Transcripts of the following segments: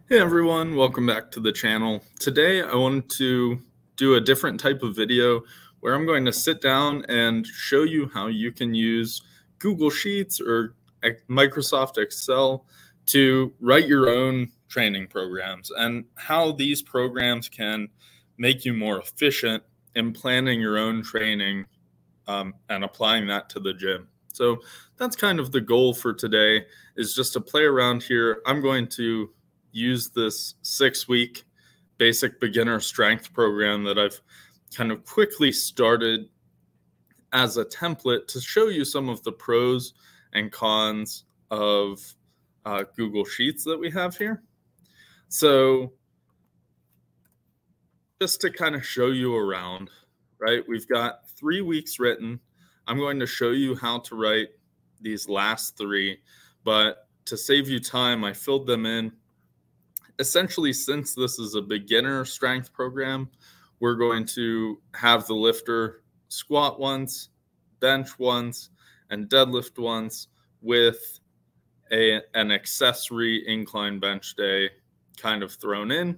Hey everyone, welcome back to the channel. Today I wanted to do a different type of video where I'm going to sit down and show you how you can use Google Sheets or Microsoft Excel to write your own training programs and how these programs can make you more efficient in planning your own training and applying that to the gym. So that's kind of the goal for today, is just to play around here. I'm going to use this 6-week basic beginner strength program that I've kind of quickly started as a template to show you some of the pros and cons of Google Sheets that we have here. So just to kind of show you around, right? We've got 3 weeks written. I'm going to show you how to write these last 3, but to save you time, I filled them in. Essentially, since this is a beginner strength program, we're going to have the lifter squat once, bench once, and deadlift once with an accessory incline bench day kind of thrown in.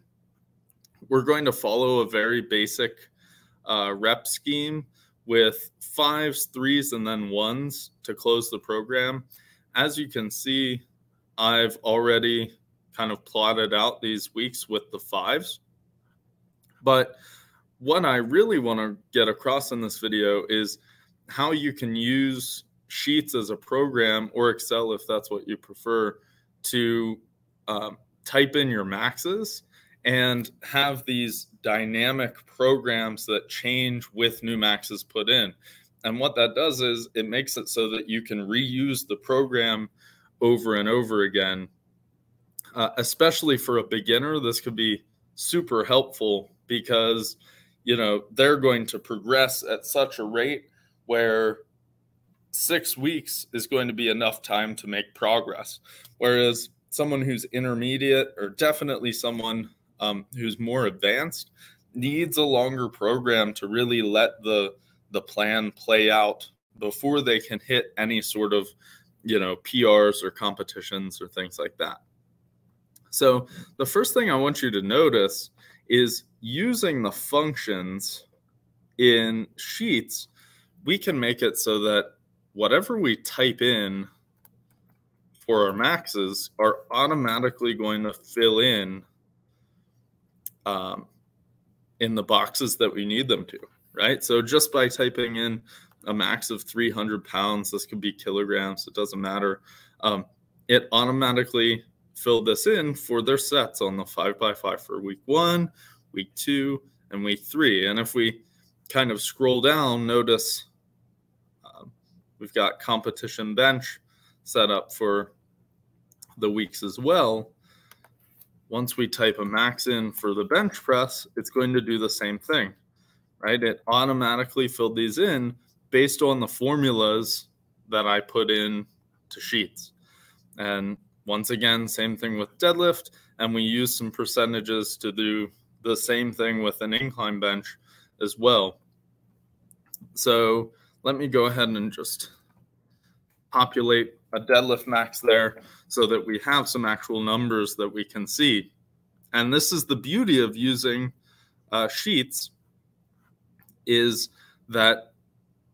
We're going to follow a very basic rep scheme with 5s, 3s, and then 1s to close the program. As you can see, I've already kind of plotted out these weeks with the 5s. But what I really want to get across in this video is how you can use Sheets as a program, or Excel if that's what you prefer, to type in your maxes and have these dynamic programs that change with new maxes put in. And what that does is it makes it so that you can reuse the program over and over again. Especially for a beginner, this could be super helpful because, they're going to progress at such a rate where 6 weeks is going to be enough time to make progress. Whereas someone who's intermediate, or definitely someone who's more advanced, needs a longer program to really let the plan play out before they can hit any sort of, PRs or competitions or things like that. So the first thing I want you to notice is using the functions in Sheets, we can make it so that whatever we type in for our maxes are automatically going to fill in the boxes that we need them to, right? So just by typing in a max of 300 pounds, this could be kilograms, it doesn't matter. It automatically filled this in for their sets on the 5x5 for week 1, week 2, and week 3. And if we kind of scroll down, notice we've got competition bench set up for the weeks as well. Once we type a max in for the bench press, it's going to do the same thing, right? It automatically filled these in based on the formulas that I put in to Sheets. And once again, same thing with deadlift, and we use some percentages to do the same thing with an incline bench as well. So let me go ahead and just populate a deadlift max there so that we have some actual numbers that we can see. And this is the beauty of using Sheets, is that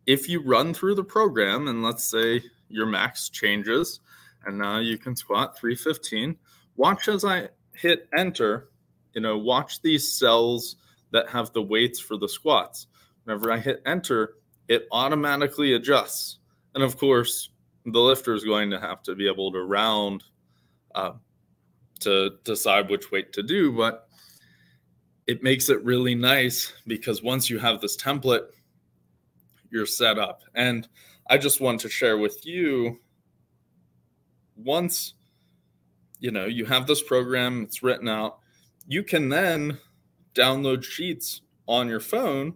if you run through the program and let's say your max changes, and now you can squat 315. Watch as I hit enter, watch these cells that have the weights for the squats. Whenever I hit enter, it automatically adjusts. And of course, the lifter is going to have to be able to round to decide which weight to do, but it makes it really nice because once you have this template, you're set up. And I just want to share with you, once you have this program, it's written out, you can then download Sheets on your phone,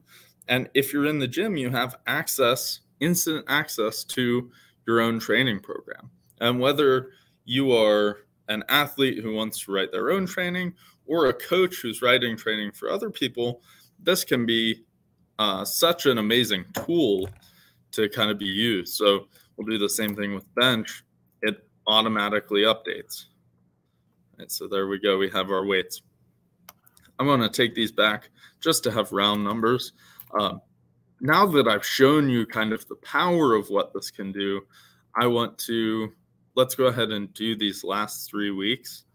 and if you're in the gym, you have instant access to your own training program. And whether you are an athlete who wants to write their own training or a coach who's writing training for other people, this can be such an amazing tool to kind of be used. So we'll do the same thing with bench. It automatically updates. Right, so there we go. We have our weights. I'm going to take these back just to have round numbers. Now that I've shown you kind of the power of what this can do, let's go ahead and do these last 3 weeks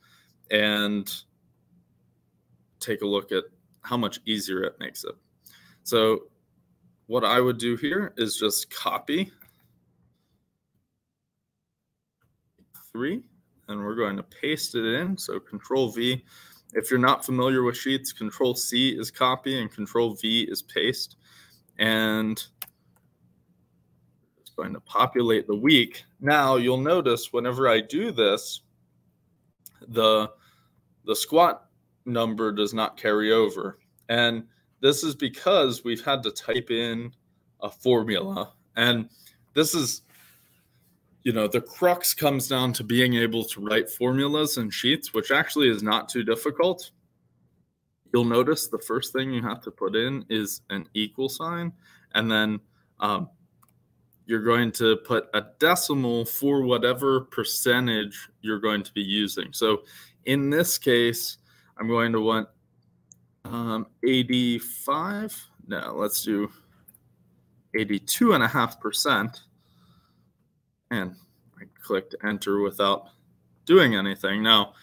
and take a look at how much easier it makes it. So what I would do here is just copy 3, and we're going to paste it in. So Control V. If you're not familiar with sheets, Control C is copy and Control V is paste. And it's going to populate the week. Now you'll notice whenever I do this, the squat number does not carry over. And this is because we've had to type in a formula. And this is, the crux comes down to being able to write formulas in sheets, which actually is not too difficult. You'll notice the first thing you have to put in is an equal sign, and then you're going to put a decimal for whatever percentage you're going to be using. So in this case, I'm going to want 85. No, let's do 82.5%. And I clicked enter without doing anything. Now,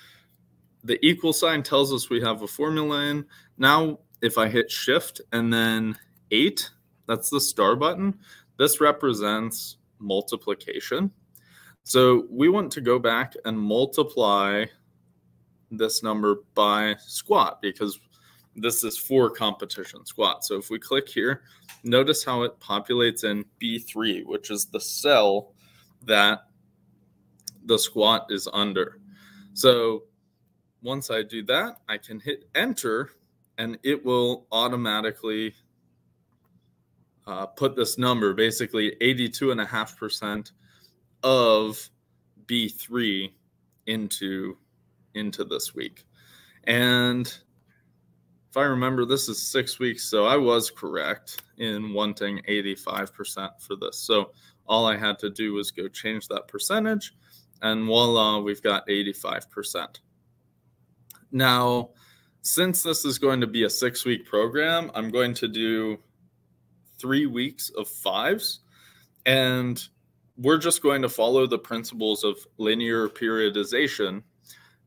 the equal sign tells us we have a formula in. Now, if I hit shift and then 8, that's the star button. This represents multiplication. So we want to go back and multiply this number by squat because this is for competition squat. So if we click here, notice how it populates in B3, which is the cell that the squat is under. So once I do that, I can hit enter and it will automatically put this number, basically 82.5% of B3 into this week. And if I remember, this is 6 weeks, so I was correct in wanting 85% for this. So all I had to do was go change that percentage, and voila, we've got 85%. Now, since this is going to be a 6-week program, I'm going to do 3 weeks of 5s, and we're just going to follow the principles of linear periodization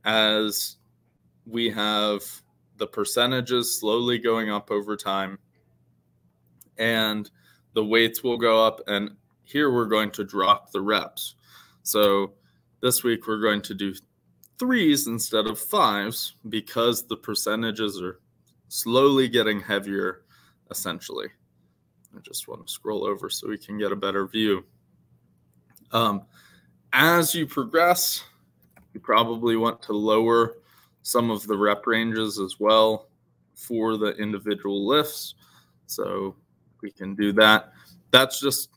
as we have the percentages slowly going up over time, and the weights will go up, and here we're going to drop the reps. So this week we're going to do 3s instead of 5s because the percentages are slowly getting heavier, essentially. I just want to scroll over so we can get a better view. As you progress, you probably want to lower some of the rep ranges as well for the individual lifts. So we can do that. That's just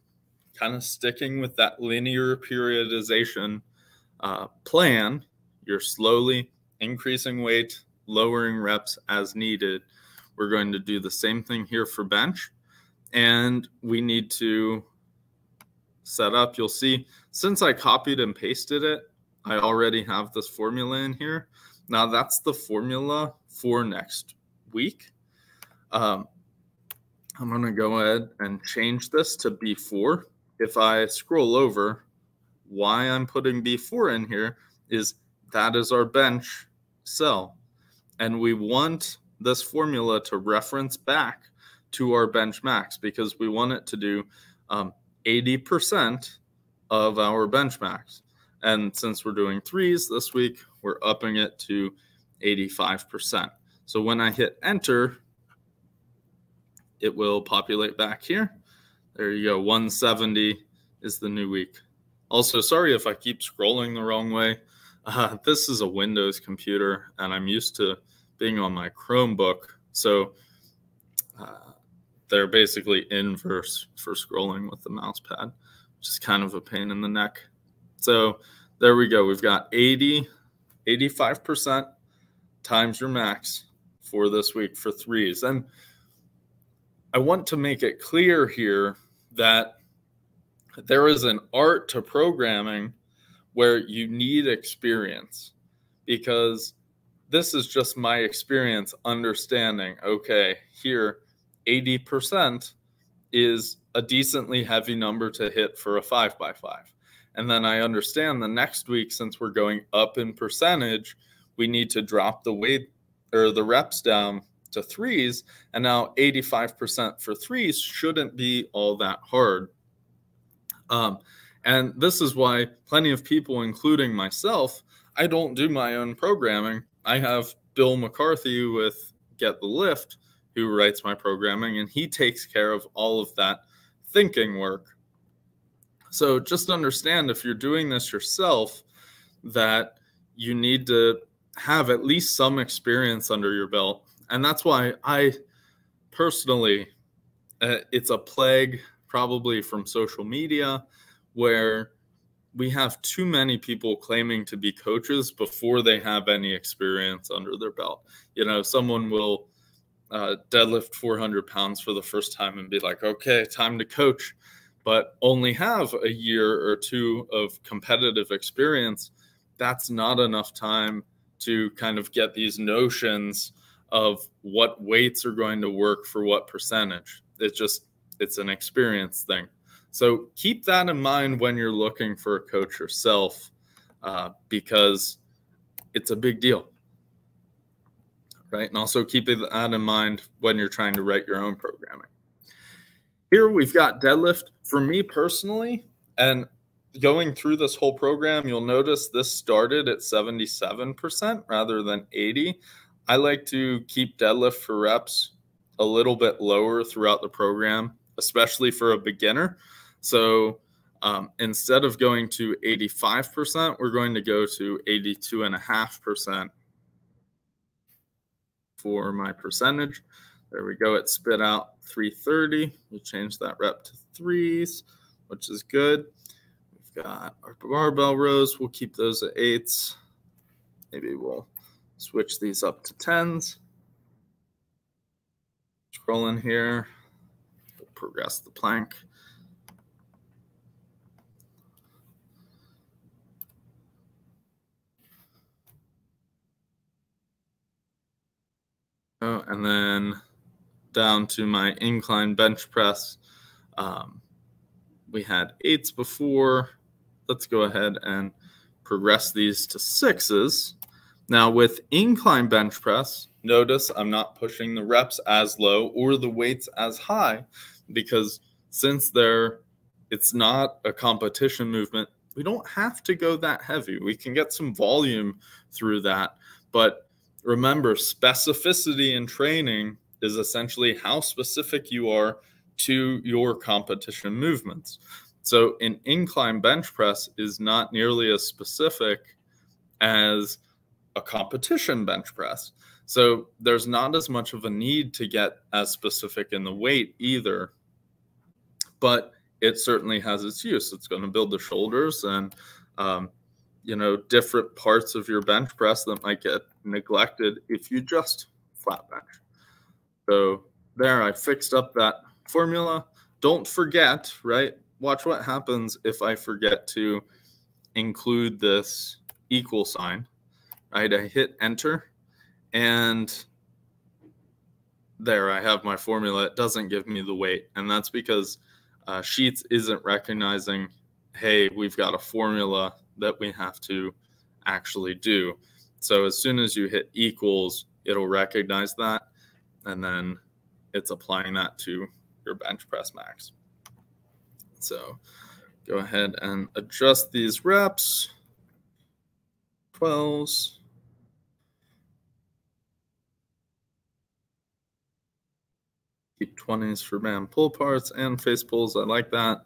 kind of sticking with that linear periodization plan. You're slowly increasing weight, lowering reps as needed. We're going to do the same thing here for bench. And we need to set up, you'll see, since I copied and pasted it, I already have this formula in here. Now that's the formula for next week. I'm going to go ahead and change this to B4. If I scroll over, why I'm putting B4 in here is that is our bench cell. And we want this formula to reference back to our bench max because we want it to do 80% of our bench max. And since we're doing 3s this week, we're upping it to 85%. So when I hit enter, it will populate back here. There you go. 170 is the new week. Also, sorry if I keep scrolling the wrong way. This is a Windows computer, and I'm used to being on my Chromebook. So they're basically inverse for scrolling with the mouse pad, which is kind of a pain in the neck. So there we go. We've got 85% times your max for this week for 3s. And I want to make it clear here that there is an art to programming where you need experience. because this is just my experience understanding, okay, here 80% is a decently heavy number to hit for a 5x5. And then I understand the next week, since we're going up in percentage, we need to drop the weight or the reps down to threes. And now 85% for threes shouldn't be all that hard. And this is why plenty of people, including myself, I don't do my own programming. I have Bill McCarthy with Get the Lift, who writes my programming, and he takes care of all of that thinking work. So just understand, if you're doing this yourself, that you need to have at least some experience under your belt. And that's why I personally, it's a plague probably from social media, where we have too many people claiming to be coaches before they have any experience under their belt. You know, someone will deadlift 400 pounds for the first time and be like, okay, time to coach, but only have a year or two of competitive experience. That's not enough time to kind of get these notions of what weights are going to work for what percentage. It's an experience thing. So keep that in mind when you're looking for a coach yourself, because it's a big deal, right? And also keep that in mind when you're trying to write your own programming. Here we've got deadlift. For me personally, and going through this whole program, you'll notice this started at 77% rather than 80. I like to keep deadlift for reps a little bit lower throughout the program, especially for a beginner. So instead of going to 85%, we're going to go to 82.5% for my percentage. There we go. It spit out 330. We change that rep to threes, which is good. We've got our barbell rows. We'll keep those at eights. Maybe we'll switch these up to tens. Scroll in here. We'll progress the plank. Oh, and then down to my incline bench press. We had eights before. Let's go ahead and progress these to sixes. Now with incline bench press, notice I'm not pushing the reps as low or the weights as high, because since it's not a competition movement, we don't have to go that heavy. We can get some volume through that. But remember, specificity in training is essentially how specific you are to your competition movements. So an incline bench press is not nearly as specific as a competition bench press. So there's not as much of a need to get as specific in the weight either, but it certainly has its use. It's going to build the shoulders and, different parts of your bench press that might get neglected if you just flat bench. So there, I fixed up that formula. Don't forget, right? Watch what happens if I forget to include this equal sign, right? I hit enter, and there I have my formula. It doesn't give me the weight, and that's because Sheets isn't recognizing, hey, we've got a formula that we have to actually do. So as soon as you hit equals, it'll recognize that, and then it's applying that to your bench press max. So go ahead and adjust these reps. 12s. Keep 20s for band pull parts and face pulls. I like that.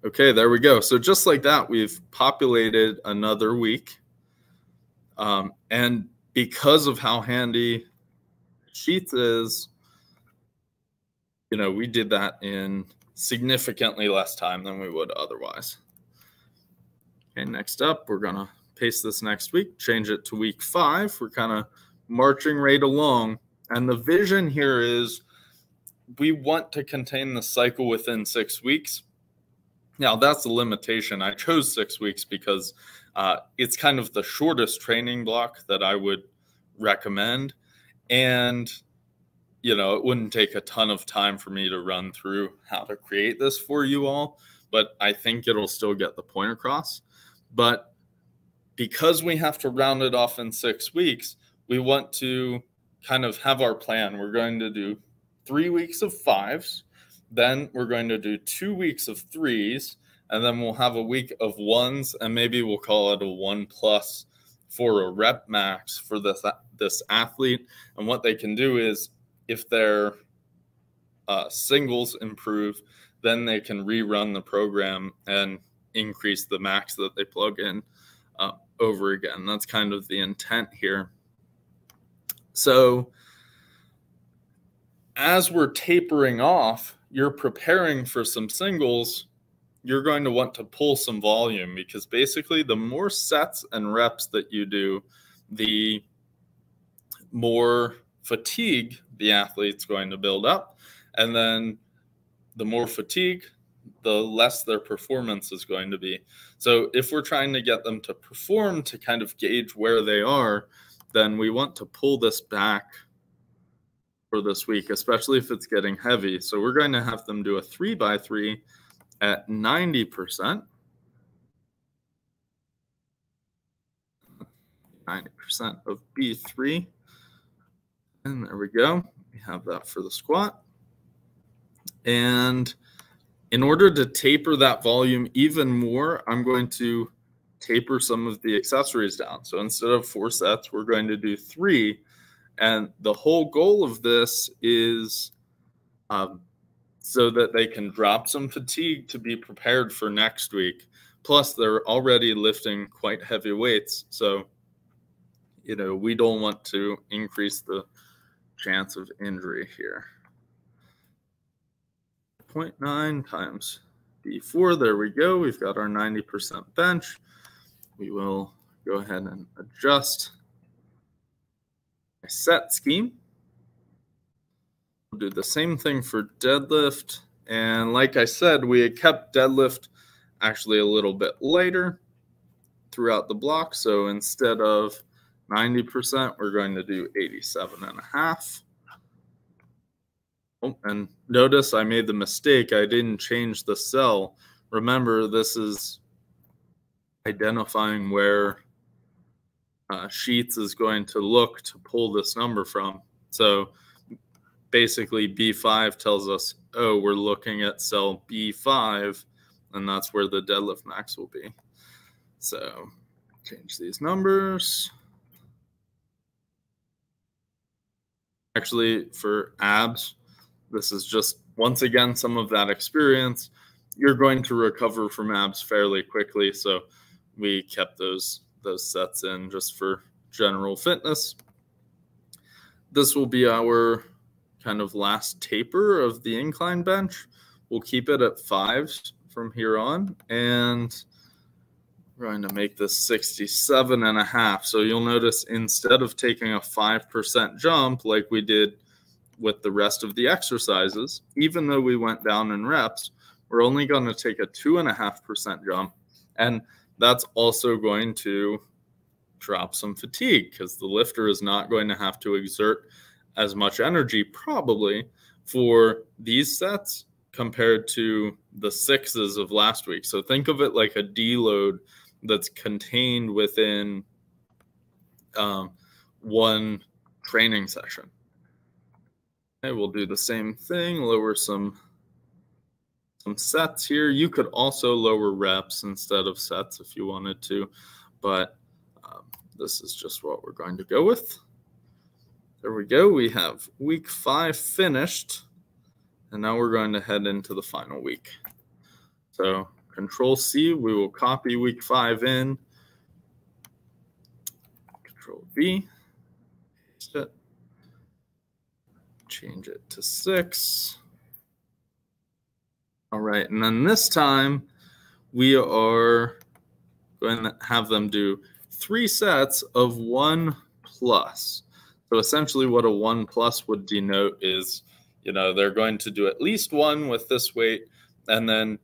Okay, there we go. So just like that, we've populated another week. And because of how handy Sheets is, we did that in significantly less time than we would otherwise. Okay, next up, we're going to paste this next week, change it to week 5. We're kind of marching right along. And the vision here is we want to contain the cycle within 6 weeks. Now, that's a limitation. I chose 6 weeks because It's kind of the shortest training block that I would recommend. And, you know, it wouldn't take a ton of time for me to run through how to create this for you all, but I think it'll still get the point across. But because we have to round it off in 6 weeks, we want to kind of have our plan. We're going to do 3 weeks of 5s, then we're going to do 2 weeks of 3s, and then we'll have a week of 1s, and maybe we'll call it a 1+ for a rep max for this athlete. And what they can do is, if their singles improve, then they can rerun the program and increase the max that they plug in over again. That's kind of the intent here. So as we're tapering off, you're preparing for some singles. You're going to want to pull some volume, because basically the more sets and reps that you do, the more fatigue the athlete's going to build up. And then the more fatigue, the less their performance is going to be. So if we're trying to get them to perform, to kind of gauge where they are, then we want to pull this back for this week, especially if it's getting heavy. So we're going to have them do a 3x3 at 90%. 90% of B3. And there we go. We have that for the squat. And in order to taper that volume even more, I'm going to taper some of the accessories down. So instead of 4 sets, we're going to do 3. And the whole goal of this is so that they can drop some fatigue to be prepared for next week. Plus, they're already lifting quite heavy weights. So, you know, we don't want to increase the chance of injury here. 0.9 times B4. There we go. We've got our 90% bench. We will go ahead and adjust my set scheme. We'll do the same thing for deadlift. And like I said, we had kept deadlift actually a little bit later throughout the block. So instead of 90%, we're going to do 87.5. Oh, and notice I made the mistake. I didn't change the cell. Remember, this is identifying where Sheets is going to look to pull this number from. So basically B5 tells us, oh, we're looking at cell B5, and that's where the deadlift max will be. So change these numbers. Actually, for abs, this is just, once again, some of that experience. You're going to recover from abs fairly quickly, so we kept those sets in just for general fitness. This will be our kind of last taper of the incline bench. We'll keep it at 5s from here on, and we're going to make this 67.5. So you'll notice, instead of taking a 5% jump like we did with the rest of the exercises, even though we went down in reps, we're only going to take a 2.5% jump. And that's also going to drop some fatigue, because the lifter is not going to have to exert as much energy probably for these sets compared to the 6s of last week. So think of it like a deload that's contained within one training session. Okay, we'll do the same thing, lower some sets here. You could also lower reps instead of sets if you wanted to, but this is just what we're going to go with. There we go. We have week 5 finished, and now we're going to head into the final week. So Control C, we will copy week 5 in. Control V, paste it. Change it to 6. All right, and then this time we are going to have them do 3 sets of 1+. So essentially what a 1+ would denote is, you know, they're going to do at least 1 with this weight and then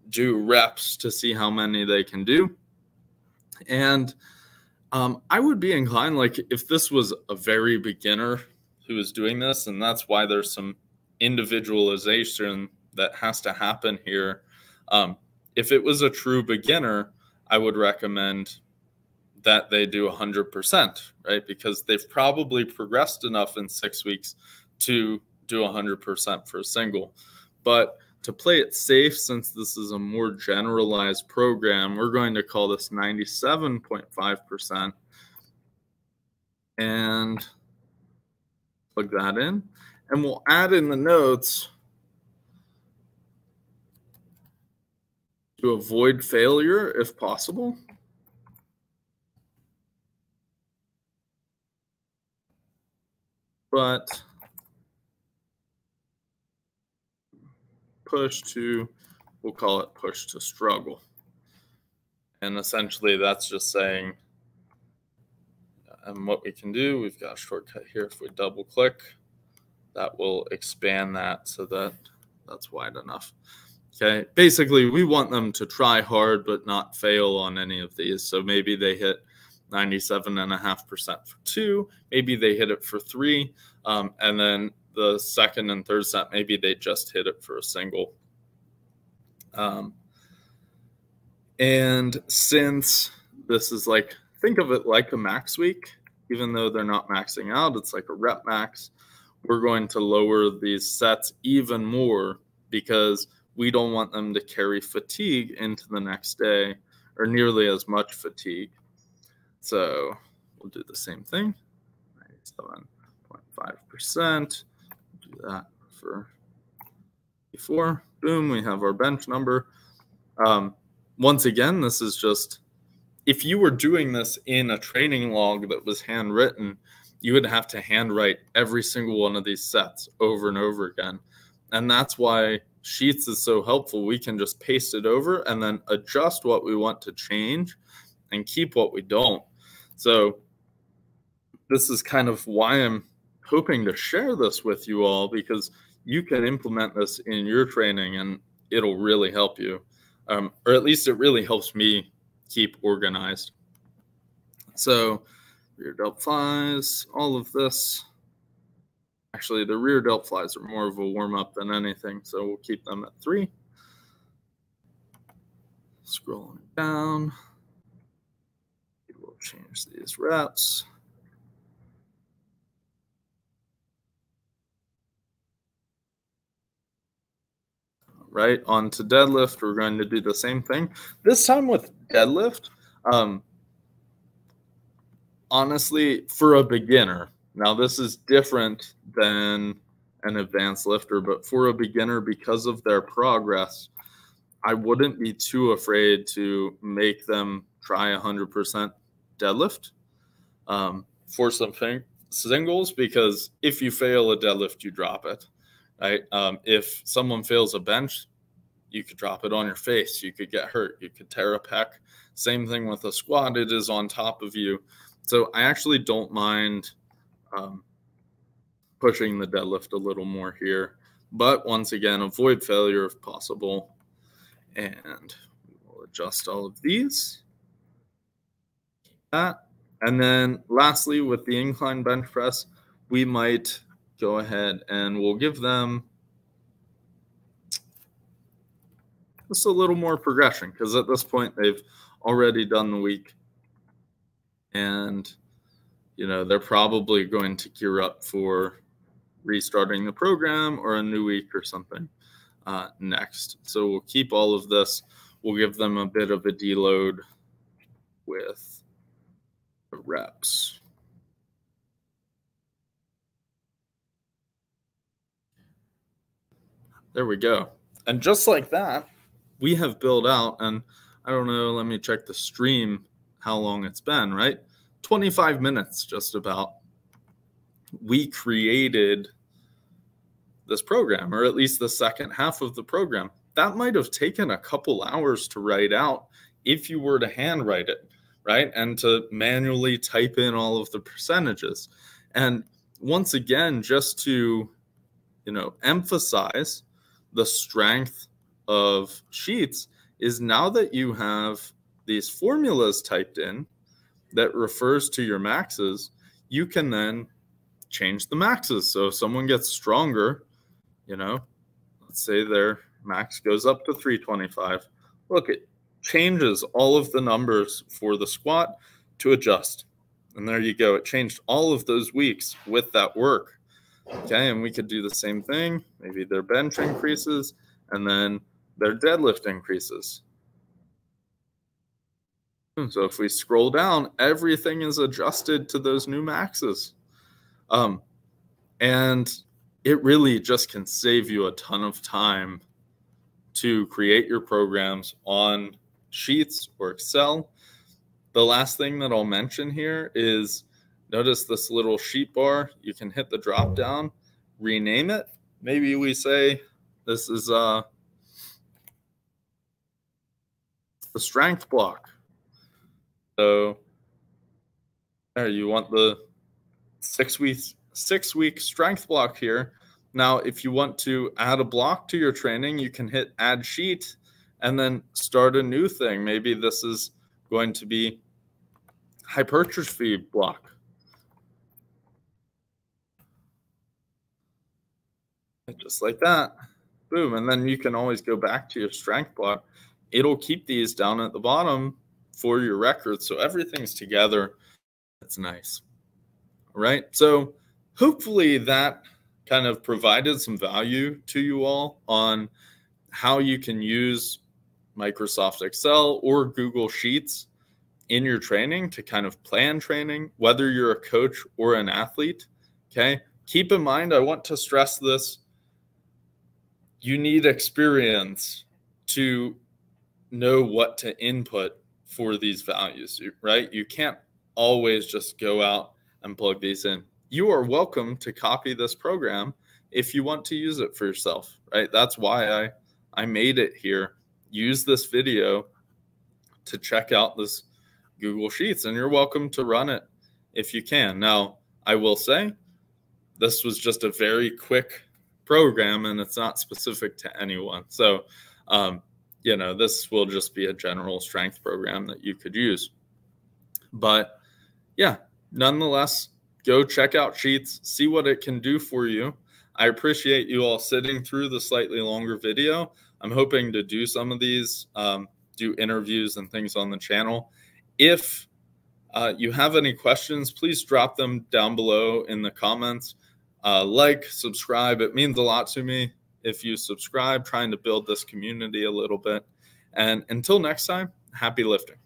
do reps to see how many they can do. And I would be inclined, like if this was a very beginner who is doing this, and that's why there's some individualization that has to happen here. If it was a true beginner, I would recommend that they do 100%, right? Because they've probably progressed enough in 6 weeks to do 100% for a single. But to play it safe, since this is a more generalized program, we're going to call this 97.5% and plug that in. And we'll add in the notes to avoid failure if possible. But push to, we'll call it push to struggle. And essentially that's just saying, and what we can do, we've got a shortcut here. If we double click, that will expand that so that that's wide enough. Okay, basically we want them to try hard but not fail on any of these. So maybe they hit 97.5% for 2, maybe they hit it for 3, and then the second and third set, maybe they just hit it for a single. And since this is like, think of it like a max week, even though they're not maxing out, it's like a rep max. We're going to lower these sets even more because we don't want them to carry fatigue into the next day, or nearly as much fatigue. So we'll do the same thing, 97.5%. Do that for before. Boom, we have our bench number. Once again, this is just, if you were doing this in a training log that was handwritten, you would have to handwrite every single one of these sets over and over again. And that's why Sheets is so helpful. We can just paste it over and then adjust what we want to change and keep what we don't. So this is kind of why I'm hoping to share this with you all, because you can implement this in your training and it'll really help you. Or at least it really helps me keep organized. So rear delt flies, all of this. Actually, the rear delt flies are more of a warm-up than anything, so we'll keep them at 3. Scrolling down. We'll change these reps. Right, on to deadlift, we're going to do the same thing. This time with deadlift, honestly, for a beginner, now this is different than an advanced lifter, but for a beginner, because of their progress, I wouldn't be too afraid to make them try 100% deadlift for some singles, because if you fail a deadlift, you drop it. Right? If someone fails a bench, you could drop it on your face. You could get hurt. You could tear a pec. Same thing with a squat. It is on top of you. So I actually don't mind pushing the deadlift a little more here. But once again, avoid failure if possible. And we'll adjust all of these. That. And then lastly, with the incline bench press, we might go ahead and we'll give them just a little more progression, because at this point they've already done the week and they're probably going to gear up for restarting the program or a new week or something next. So we'll keep all of this. We'll give them a bit of a deload with the reps. There we go. And just like that, we have built out, and I don't know, let me check the stream, how long it's been, right? 25 minutes just about. We created this program, or at least the second half of the program. That might have taken a couple hours to write out if you were to handwrite it, right? And to manually type in all of the percentages. And once again, just to, emphasize the strength of Sheets is, now that you have these formulas typed in that refers to your maxes, you can then change the maxes. So if someone gets stronger, you know, let's say their max goes up to 325. Look, it changes all of the numbers for the squat to adjust. And there you go. It changed all of those weeks with that work. Okay, and we could do the same thing. Maybe their bench increases and then their deadlift increases. So if we scroll down, everything is adjusted to those new maxes. And it really just can save you a ton of time to create your programs on Sheets or Excel. The last thing that I'll mention here is notice this little sheet bar. You can hit the drop down, rename it. Maybe we say this is the strength block. So there, you want the 6 week strength block here. Now, if you want to add a block to your training, you can hit add sheet and then start a new thing. Maybe this is going to be hypertrophy block. Just like that. Boom. And then you can always go back to your strength block. It'll keep these down at the bottom for your records. So everything's together. That's nice. All right. So hopefully that kind of provided some value to you all on how you can use Microsoft Excel or Google Sheets in your training to kind of plan training, whether you're a coach or an athlete. Okay. Keep in mind, I want to stress this. You need experience to know what to input for these values, right? You can't always just go out and plug these in. You are welcome to copy this program if you want to use it for yourself, right? That's why I made it here. Use this video to check out this Google Sheets, and you're welcome to run it if you can. Now, I will say this was just a very quick program and it's not specific to anyone. So, you know, this will just be a general strength program that you could use. But yeah, nonetheless, go check out Sheets, see what it can do for you. I appreciate you all sitting through the slightly longer video. I'm hoping to do some of these, do interviews and things on the channel. If you have any questions, please drop them down below in the comments. Like, subscribe. It means a lot to me if you subscribe, trying to build this community a little bit. And until next time, happy lifting.